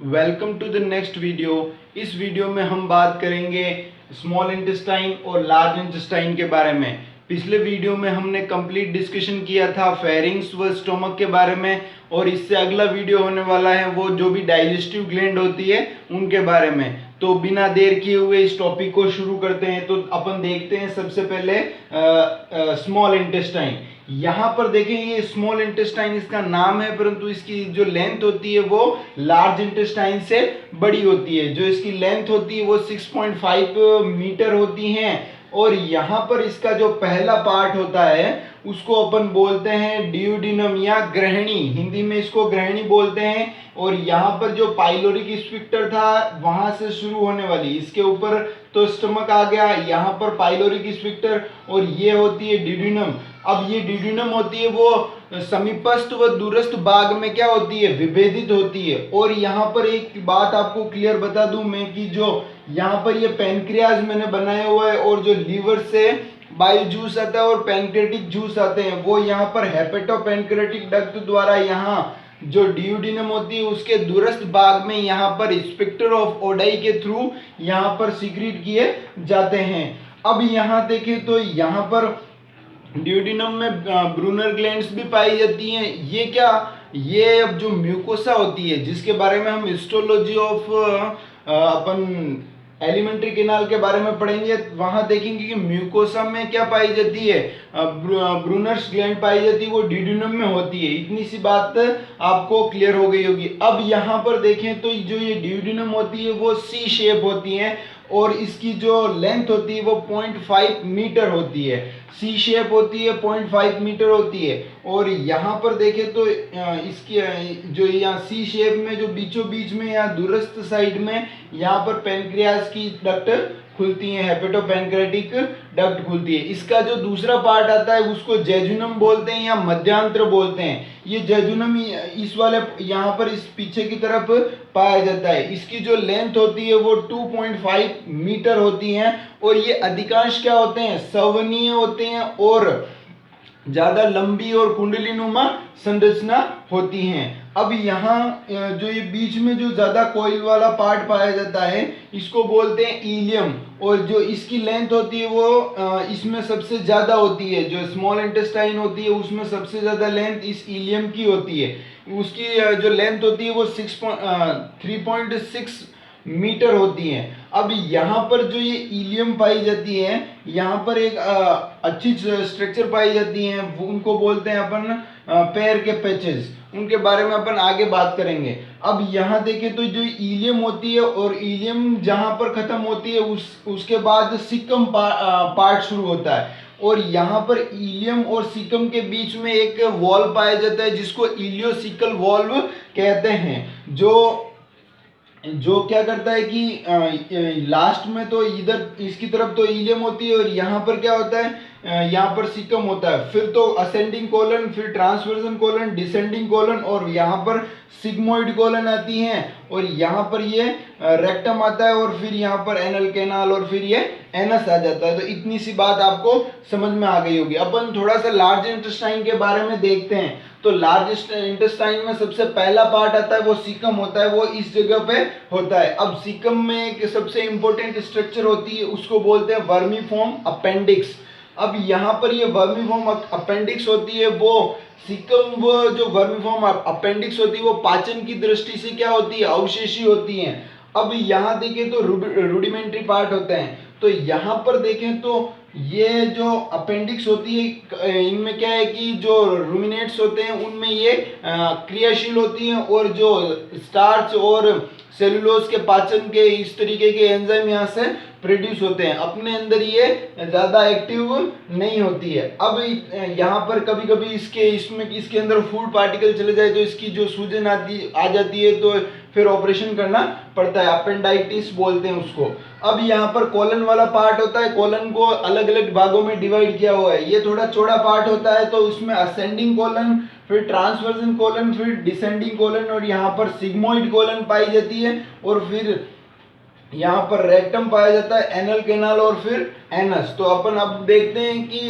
Welcome to the next video. इस video में हम बात करेंगे स्मॉल इंटेस्टाइन और लार्ज इंटेस्टाइन के बारे में। पिछले वीडियो में हमने कंप्लीट डिस्कशन किया था फेरिंग्स व स्टोमक के बारे में, और इससे अगला वीडियो होने वाला है वो जो भी डाइजेस्टिव ग्लैंड होती है उनके बारे में। तो बिना देर किए हुए इस टॉपिक को शुरू करते हैं। तो अपन देखते हैं सबसे पहले स्मॉल इंटेस्टाइन। यहाँ पर देखें, ये स्मॉल इंटेस्टाइन इसका नाम है, परंतु इसकी जो लेंथ होती है वो लार्ज इंटेस्टाइन से बड़ी होती है। जो इसकी लेंथ होती है वो 6.5 मीटर होती है। और यहाँ पर इसका जो पहला पार्ट होता है उसको अपन बोलते हैं डियोडिनम या ग्रहणी, हिंदी में इसको ग्रहणी बोलते हैं। और यहाँ पर जो पाइलोरिक स्फिंक्टर था वहां से शुरू होने वाली, इसके ऊपर तो स्टमक आ गया, यहाँ पर पाइलोरिक स्फिंक्टर, और ये होती है डियोडिनम। अब ये डियोडिनम होती है वो समीपस्थ व दूरस्थ भाग में क्या होती है, विभेदित होती है। और यहाँ पर एक बात आपको क्लियर बता दूं मैं कि जो यहाँ पर ये पैनक्रियाज मैंने बनाया हुआ है, और जो लीवर से बाइल जूस आता है और पैनक्रेटिक जूस आते हैं वो यहाँ पर हेपेटो पैनक्रेटिक डक्ट द्वारा यहाँ जो डियोडिनम होती है उसके दूरस्थ भाग में यहाँ पर स्फिंक्टर ऑफ ओडाई के थ्रू यहाँ पर सीक्रेट किए जाते हैं। अब यहाँ देखें तो यहाँ पर डियोडिनम में ब्रूनर ग्लैंड्स भी पाई जाती हैं। ये क्या, ये अब जो म्यूकोसा होती है जिसके बारे में हम histology of upon alimentary canal के बारे में पढ़ेंगे, वहां देखेंगे कि म्यूकोसा में क्या पाई जाती है, ब्रूनर्स ग्लैंड पाई जाती है, वो डियोडिनम में होती है। इतनी सी बात आपको क्लियर हो गई होगी। अब यहाँ पर देखें तो जो ये डियोडिनम होती है वो सी शेप होती है, और इसकी जो लेंथ होती है वो 0.5 मीटर होती है। सी शेप होती है, 0.5 मीटर होती है। और यहाँ पर देखें तो इसकी जो यहाँ सी शेप में जो बीचों बीच में या दूरस्थ साइड में यहाँ पर पैनक्रियाज की डक्ट खुलती है, हेपेटो पैनक्रेटिक डक्ट खुलती है। इसका जो दूसरा पार्ट आता है उसको जेजुनम बोलते हैं या मध्यांतर बोलते हैं। ये जेजुनम इस वाले यहाँ पर इस पीछे की तरफ पाया जाता है। इसकी जो लेंथ होती है वो 2.5 मीटर होती है, और ये अधिकांश क्या होते हैं, संवहनीय होते हैं और ज्यादा लंबी और कुंडलीनुमा संरचना होती हैं। अब यहाँ जो ये बीच में जो ज्यादा कॉइल वाला पार्ट पाया जाता है इसको बोलते हैं इलियम, और जो इसकी लेंथ होती है वो इसमें सबसे ज्यादा होती है। जो स्मॉल इंटेस्टाइन होती है उसमें सबसे ज्यादा लेंथ इस इलियम की होती है। उसकी जो लेंथ होती है वो 3.6 मीटर होती है। अब यहाँ पर जो ये इलियम पाई जाती है, यहाँ पर एक अच्छी स्ट्रक्चर पाई जाती है, उनको बोलते हैं अपन पैर के पैचेस। उनके बारे में अपन आगे बात करेंगे। अब यहाँ देखें तो जो इलियम होती है, और इलियम जहाँ पर खत्म होती है उसके बाद सिकम पार्ट शुरू होता है। और यहाँ पर इलियम और सिकम के बीच में एक वॉल्व पाया जाता है जिसको इलियोसिकल वॉल्व कहते हैं। जो क्या करता है कि लास्ट में तो इधर इसकी तरफ तो इलियम होती है, और यहाँ पर क्या होता है, यहाँ पर सिकम होता है। फिर तो असेंडिंग कोलन, फिर ट्रांसवर्जन कोलन, डिसेंडिंग कोलन, और यहाँ पर सिग्मोइड कोलन आती हैं, और यहाँ पर ये रेक्टम आता है, और फिर यहाँ पर एनल कैनाल, और फिर ये एनस आ जाता है। तो इतनी सी बात आपको समझ में आ गई होगी। अपन थोड़ा सा लार्ज इंटेस्टाइन के बारे में देखते हैं। तो लार्ज इंटेस्टाइन में सबसे पहला पार्ट आता है वो सीकम होता है, वो इस जगह पे होता है। अब सीकम में एक सबसे इंपॉर्टेंट स्ट्रक्चर होती है, उसको बोलते हैं वर्मीफॉर्म अपेंडिक्स। अब यहाँ पर ये वर्मीफॉर्म अपेंडिक्स होती है, वो सीकम वो जो वर्मीफॉर्म अपेंडिक्स होती है वो पाचन की दृष्टि से क्या होती है, अवशेषी होती है। अब यहाँ देखें तो रूडिमेंट्री पार्ट होते हैं। तो यहाँ पर देखें तो ये जो अपेंडिक्स होती है इनमें क्या है कि जो रूमिनेट्स होते हैं उनमें ये क्रियाशील होती हैं, और जो स्टार्च और सेलुलोज के पाचन के इस तरीके के एंजाइम यहाँ से प्रोड्यूस होते हैं, अपने अंदर ये ज्यादा एक्टिव नहीं होती है। अब यहाँ पर कभी कभी इसके अंदर फूड पार्टिकल चले जाए तो इसकी जो सूजन आ जाती है, तो फिर ऑपरेशन करना पड़ता है, अपेंडाइटिस बोलते हैं उसको। अब यहाँ पर कोलन वाला पार्ट होता है, कोलन को अलग अलग भागों में डिवाइड किया हुआ है। ये थोड़ा चौड़ा पार्ट होता है, तो उसमें असेंडिंग कोलन, फिर ट्रांसवर्जन कोलन, फिर डिसेंडिंग कोलन, और यहाँ पर सिग्मोइड कोलन पाई जाती है, और फिर यहाँ पर रेक्टम पाया जाता है, एनल कैनाल, और फिर एनस। तो अपन अब देखते हैं कि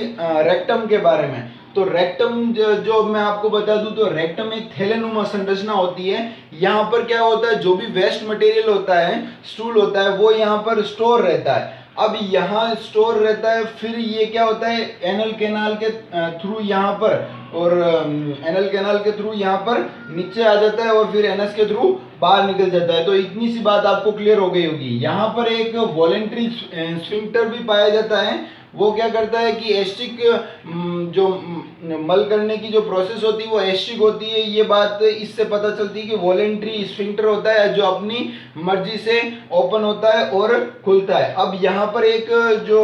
रेक्टम के बारे में। तो रेक्टम जो मैं आपको बता दूं तो रेक्टम एक थैलेनुमा संरचना होती है। यहाँ पर क्या होता है, जो भी वेस्ट मटेरियल होता है, स्टूल होता है, वो यहाँ पर स्टोर रहता है। अब यहाँ स्टोर रहता है, फिर ये क्या होता है, एनल कैनाल के थ्रू यहाँ पर, और एनल कैनाल के थ्रू यहाँ पर नीचे आ जाता है और फिर एनस के थ्रू बाहर निकल जाता है। तो इतनी सी बात आपको क्लियर हो गई होगी। यहाँ पर एक वॉलेंट्री स्फिंक्टर भी पाया जाता है। वो क्या करता है कि एस्टिक जो मल करने की जो प्रोसेस होती है वो एस्टिक होती है। ये बात इससे पता चलती है कि वॉलेंट्री स्फिंक्टर होता है जो अपनी मर्जी से ओपन होता है और खुलता है। अब यहाँ पर एक जो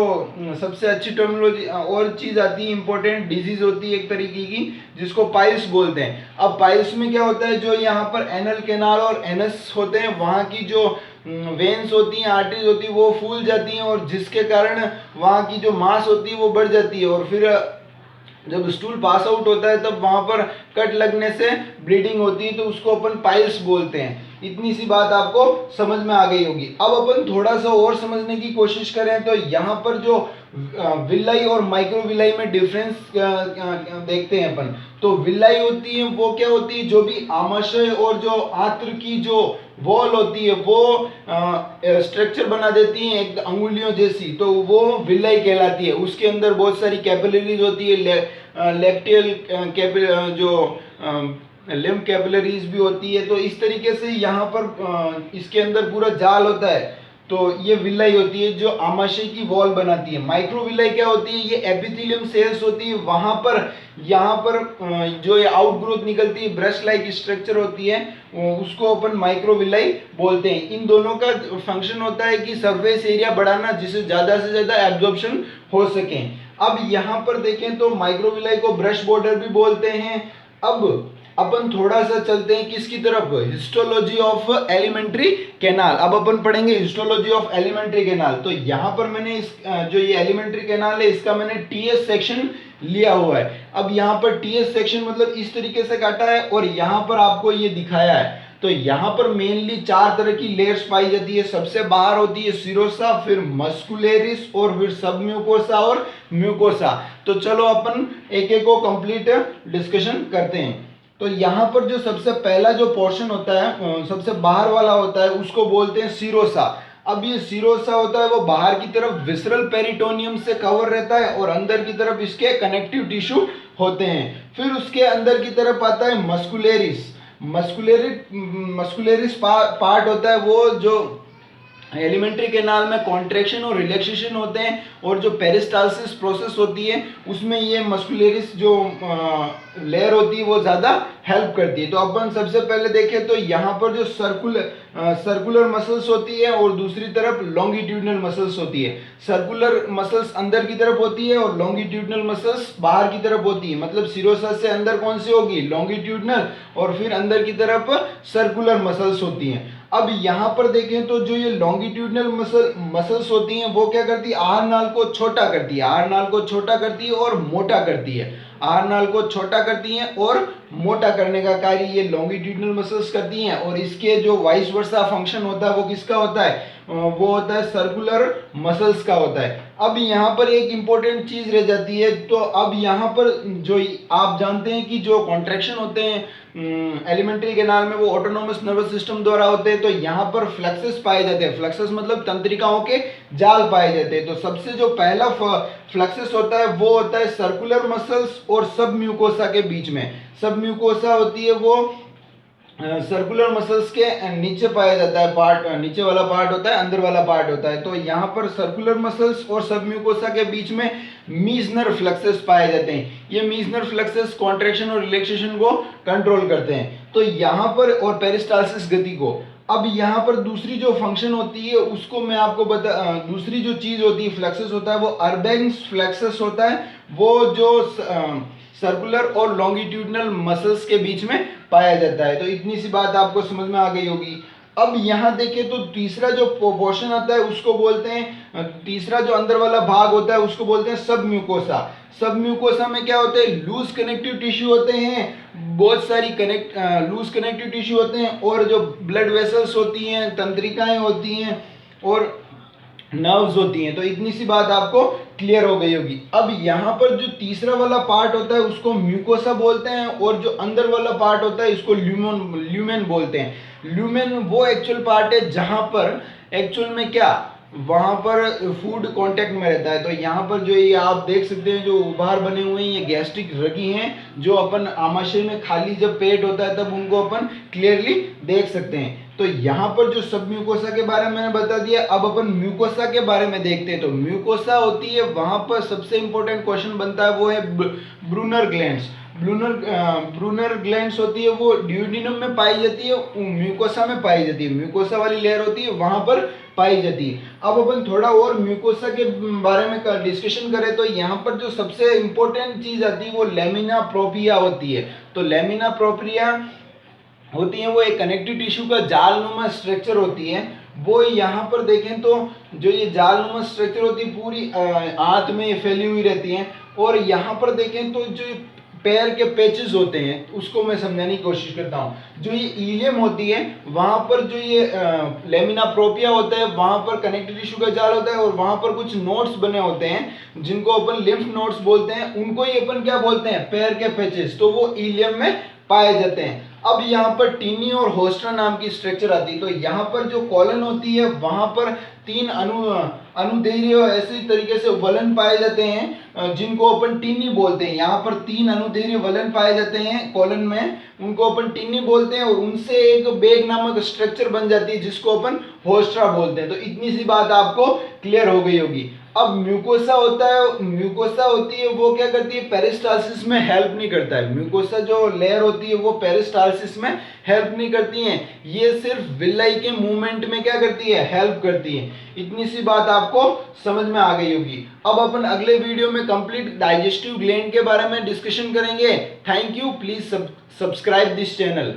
सबसे अच्छी टर्मिनोलॉजी और चीज आती है, इंपॉर्टेंट डिजीज होती है एक तरीके की, जिसको पाइल्स बोलते हैं। अब पाइल्स में क्या होता है, जो यहाँ पर एनल कैनाल और एनस होते हैं, वहाँ की जो वेन्स होती हैं, आर्टरीज होती है, वो फूल जाती हैं, और जिसके कारण वहाँ की जो मास होती है वो बढ़ जाती है, और फिर जब स्टूल पास आउट होता है तब वहाँ पर कट लगने से ब्लीडिंग होती है, तो उसको अपन पाइल्स बोलते हैं। इतनी सी बात आपको समझ में आ गई होगी। अब अपन थोड़ा सा और समझने की कोशिश करें तो यहाँ पर जो विलाई और माइक्रोविलाई में डिफरेंस देखते हैं अपन। तो विलाई होती है वो क्या होती है, जो भी आमाशय और जो आंत्र की जो वॉल होती है वो स्ट्रक्चर बना देती है एक अंगुलियों जैसी, तो वो विलाई कहलाती है। उसके अंदर बहुत सारी कैपिलरीज होती है, लैक्टियल जो लिम्फ कैपिलरीज भी होती है। तो इस तरीके से यहाँ पर इसके अंदर पूरा जाल होता है। तो ये विलाई होती है जो आमाशय की वॉल बनाती है। माइक्रोविलाई क्या होती है, ये एपिथेलियम सेल्स होती है। वहां पर यहाँ पर जो ये आउटग्रोथ निकलती है, ब्रश लाइक स्ट्रक्चर होती है, उसको अपन माइक्रोविलाई बोलते हैं। इन दोनों का फंक्शन होता है कि सरफेस एरिया बढ़ाना, जिससे ज्यादा से ज्यादा एब्जॉर्प्शन हो सके। अब यहाँ पर देखें तो माइक्रोविलाई को ब्रश बॉर्डर भी बोलते हैं। अब अपन थोड़ा सा चलते हैं किसकी तरफ, हिस्टोलॉजी ऑफ एलिमेंट्री कैनाल। अब अपन पढ़ेंगे हिस्टोलॉजी ऑफ एलिमेंट्री कैनाल। तो यहाँ पर मैंने इस जो ये एलिमेंट्री कैनाल है, इसका मैंने टीएस सेक्शन लिया हुआ है। अब यहाँ पर टीएस सेक्शन मतलब इस तरीके से काटा है और यहाँ पर आपको ये दिखाया है। तो यहाँ पर मेनली 4 तरह की लेयर्स पाई जाती है। सबसे बाहर होती है सिरोसा, फिर मस्कुलेरिस, और फिर सब म्यूकोसा और म्यूकोसा। तो चलो अपन एक एक को कंप्लीट डिस्कशन करते हैं। तो यहाँ पर जो सबसे पहला जो पोर्शन होता है, सबसे बाहर वाला होता है, उसको बोलते हैं सिरोसा। अब ये सिरोसा होता है वो बाहर की तरफ विसरल पेरिटोनियम से कवर रहता है और अंदर की तरफ इसके कनेक्टिव टिश्यू होते हैं। फिर उसके अंदर की तरफ आता है मस्कुलेरिस। मस्कुलेरिस पार्ट होता है वो जो एलिमेंट्री कैनाल में कॉन्ट्रैक्शन और रिलैक्सेशन होते हैं, और जो पेरिस्टालसिस प्रोसेस होती है उसमें ये मस्कुलेरिस जो लेयर होती है वो ज़्यादा हेल्प करती है। तो अपन सबसे पहले देखें तो यहाँ पर जो सर्कुलर मसल्स होती है और दूसरी तरफ लॉन्गिट्यूडनल मसल्स होती है। सर्कुलर मसल्स अंदर की तरफ होती है और लॉन्गिट्यूडनल मसल्स बाहर की तरफ होती है। मतलब सिरोसा से अंदर कौन सी होगी, लॉन्गिट्यूडनल, और फिर अंदर की तरफ सर्कुलर मसल्स होती हैं। अब यहाँ पर देखें तो जो ये लॉन्गिट्यूडनल मसल्स होती हैं वो क्या करती है, आहार नाल को छोटा करती है, आहार नाल को छोटा करती है और मोटा करती है। आहार नाल को छोटा करती हैं और मोटा करने का कार्य ये लॉन्गिट्यूडनल मसल्स करती हैं। और इसके जो वाइस वर्सा फंक्शन होता है वो किसका होता है, वो होता है सर्कुलर मसल्स का होता है। अब यहाँ पर एक इंपॉर्टेंट चीज रह जाती है। तो अब यहाँ पर जो आप जानते हैं कि जो कॉन्ट्रैक्शन होते हैं एलिमेंट्री कैनाल में वो ऑटोनोमस नर्वस सिस्टम द्वारा होते हैं। तो यहाँ पर फ्लेक्सेस पाए जाते हैं। फ्लेक्सेस मतलब तंत्रिकाओं के जाल पाए जाते हैं। तो सबसे जो पहला फ्लेक्सेस होता है वो होता है सर्कुलर मसल्स और सब म्यूकोसा के बीच में। सब म्यूकोसा होती है वो सर्कुलर मसल्स के नीचे पाया जाता है। पार्ट नीचे वाला पार्ट होता है, अंदर वाला पार्ट होता है। तो यहाँ पर सर्कुलर मसल्स और सब म्यूकोसा के बीच में मीजनर फ्लेक्सेस पाए जाते हैं। ये मीजनर फ्लेक्सेस कॉन्ट्रैक्शन और रिलैक्सेशन को कंट्रोल करते हैं। तो यहाँ पर और पेरिस्टालसिस गति को। अब यहाँ पर दूसरी जो फंक्शन होती है उसको मैं आपको दूसरी जो चीज होती है फ्लेक्सेस होता है वो अर्बेंस फ्लेक्सेस होता है। वो जो सर्कुलर और लॉन्गिट्यूडनल मसल्स के बीच में पाया जाता है। तो इतनी सी बात आपको समझ में आ गई होगी। अब यहाँ देखें तो तीसरा जो पोर्शन आता है उसको बोलते हैं, तीसरा जो अंदर वाला भाग होता है उसको बोलते हैं सब म्यूकोसा। सब म्यूकोसा में क्या होते हैं, लूज कनेक्टिव टिश्यू होते हैं, बहुत सारी लूज कनेक्टिव टिश्यू होते हैं, और जो ब्लड वेसल्स होती हैं, तंत्रिकाएं होती हैं, और नर्व्स होती हैं। तो इतनी सी बात आपको क्लियर हो गई होगी। अब यहाँ पर जो तीसरा वाला पार्ट होता है उसको म्यूकोसा बोलते हैं, और जो अंदर वाला पार्ट होता है इसको ल्यूमेन बोलते हैं। ल्यूमेन वो एक्चुअल पार्ट है जहाँ पर एक्चुअल में क्या, वहां पर फूड कांटेक्ट में रहता है। तो यहाँ पर जो ये आप देख सकते हैं जो उभार बने हुए हैं, ये गैस्ट्रिक रगी हैं, जो अपन आमाशय में खाली जब पेट होता है तब उनको अपन क्लियरली देख सकते हैं। तो यहाँ पर जो सब म्यूकोसा के बारे में मैंने बता दिया, अब अपन म्यूकोसा के बारे में देखते हैं। तो म्यूकोसा होती है, वहां पर सबसे इंपॉर्टेंट क्वेश्चन बनता है वो है ब्रूनर ग्लैंड्स। ब्रूनर ग्लैंड्स होती है वो ड्यूडिनम में पाई जाती है, म्यूकोसा में पाई जाती है, म्यूकोसा वाली लेयर होती है वहां पर पाई जाती है। अब अपन थोड़ा और म्यूकोसा के बारे में डिस्कशन करें तो यहाँ पर जो सबसे इंपॉर्टेंट चीज आती है वो लेमिना प्रोपिया होती है। तो लेमिना प्रोपिया होती है वो एक कनेक्टिव टिश्यू का जालनुमा स्ट्रक्चर होती है। वो यहाँ पर देखें तो जो ये जालनुमा स्ट्रक्चर होती है पूरी आंत में फैली हुई रहती है। और यहाँ पर देखें तो जो पैर के पैचेस होते हैं उसको मैं समझाने की कोशिश करता हूँ। जो ये इलियम होती है वहां पर जो ये लेमिना प्रोपिया होता है वहां पर कनेक्टिव टिश्यू का जाल होता है, और वहां पर कुछ नोड्स बने होते हैं जिनको अपन लिम्फ नोड्स बोलते हैं, उनको ही अपन क्या बोलते हैं, पैर के पैचेस। तो वो इलियम में पाए जाते हैं। अब यहाँ पर टिनी और होस्ट्रा नाम की स्ट्रक्चर आती है। तो यहाँ पर जो कॉलन होती है वहां पर तीन अनुदैर्घ्य ऐसे तरीके से वलन पाए जाते हैं जिनको अपन टिनी बोलते हैं। यहाँ पर तीन अनुदैर्घ्य वलन पाए जाते हैं कॉलन में, उनको अपन टिनी बोलते हैं, और उनसे एक बेग नामक स्ट्रक्चर बन जाती है जिसको अपन होस्ट्रा बोलते हैं। तो इतनी सी बात आपको क्लियर हो गई होगी। अब म्यूकोसा होता है, म्यूकोसा होती है वो क्या करती है, पेरिस्टालसिस में हेल्प नहीं करता है। म्यूकोसा जो लेयर होती है वो पेरिस्टालसिस में हेल्प नहीं करती है, ये सिर्फ विलाई के मूवमेंट में क्या करती है, हेल्प करती है। इतनी सी बात आपको समझ में आ गई होगी। अब अपन अगले वीडियो में कंप्लीट डाइजेस्टिव ग्लैंड के बारे में डिस्कशन करेंगे। Thank you, please subscribe this channel.